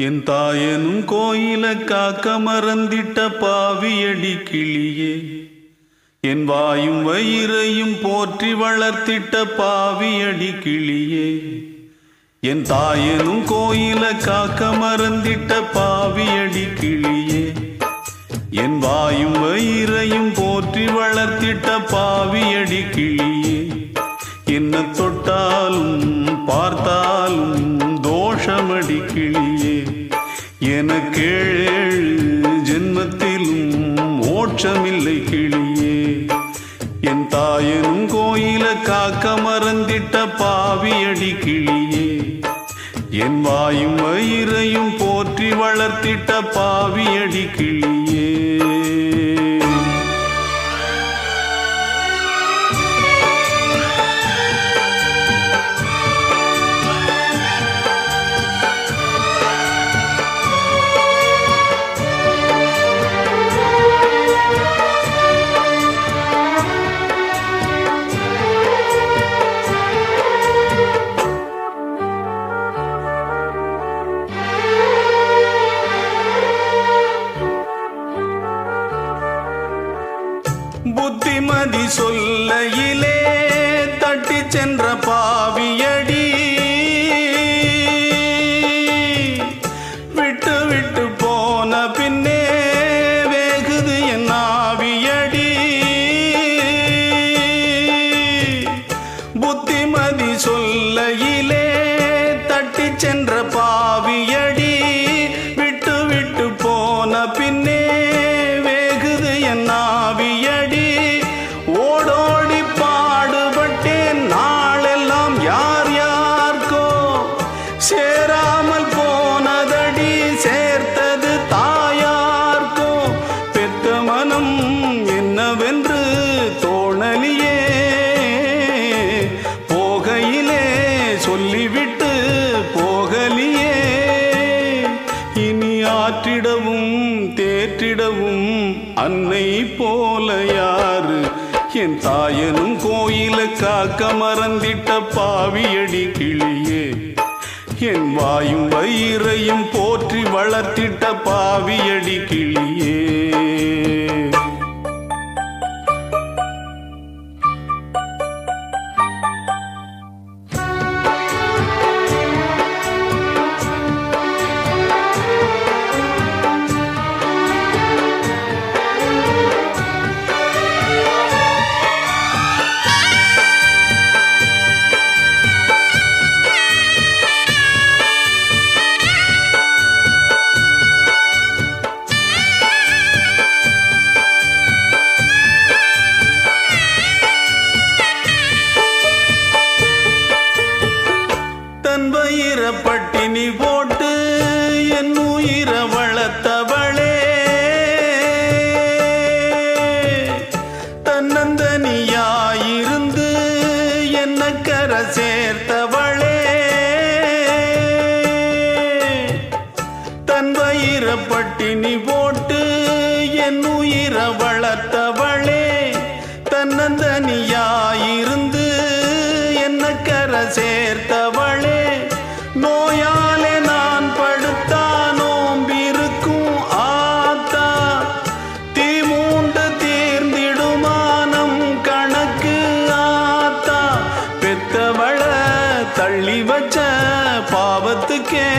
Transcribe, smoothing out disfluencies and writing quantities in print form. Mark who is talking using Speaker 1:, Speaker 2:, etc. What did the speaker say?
Speaker 1: என் தாயனும் கோயில காக்க மறந்திட்ட பாவியடி கிளியே, என் வாயும் வயிறையும் போற்றி வளர்த்திட்ட பாவியடி கிளியே. என் தாயனும் கோயில காக்க மறந்திட்ட பாவியடி கிளியே, என் வாயும் வயிறையும் போற்றி வளர்த்திட்ட பாவியடி கிளியே. என்ன தொட்டாலும் பார்த்தாலும் தோஷமடி கிளியே, எனக்கேழு ஜென்மத்திலும் மோட்சமில்லை கிளியே. என் தாயனும் கோயில காக்க மறந்திட்ட பாவியடி கிளியே, என் வாயும் வயிறையும் போற்றி வளர்த்திட்ட பாவியடி கிளியே. புத்திமதி சொல்லையிலே தட்டி சென்ற பாவியடி, விட்டு விட்டு போன பின்னே வேகுது என் ஆவியடி. புத்திமதி சொல்லையிலே தட்டி சென்ற பாவியடி, விட்டு விட்டு போன பின்னே வேகுது என் ஆவியடி. ஓடோடி பாடுபட்டேன் நாளெல்லாம் யார் யார்க்கோ, சேராமல் போனதடி சேர்த்தது தாயார்க்கோ. பெத்த மனம் என்னவென்று தோணலியே, போகையிலே சொல்லிவிட்டு போகலியே. இனி ஆற்றிடவும் தேற்றிடவும் அன்னை போல யாரு, என் தாயனும் கோயில காக்க மறந்திட்ட பாவியடி கிளியே, என் வாயும் வயிறையும் போற்றி வளர்த்திட்ட பாவியடி கிளியே. பட்டினி போட்டு என் உயிர வளர்த்தவளே, தன்னந்தனியாயிருந்து என்ன கரை சேர்த்தவளே. தன் வயிற பட்டினி போட்டு என் உயிர வளர்த்தவளே, தன்னந்தனியாயிருந்து என்ன கரை சேர்த்தவளே. நோயாலே நான் படுத்தா நோம்பிருக்கும் ஆத்தா, தீ மூண்டு தீர்ந்திடுமானம் கணக்கு ஆத்தா. பெத்தவள தள்ளி வச்ச பாவத்துக்கே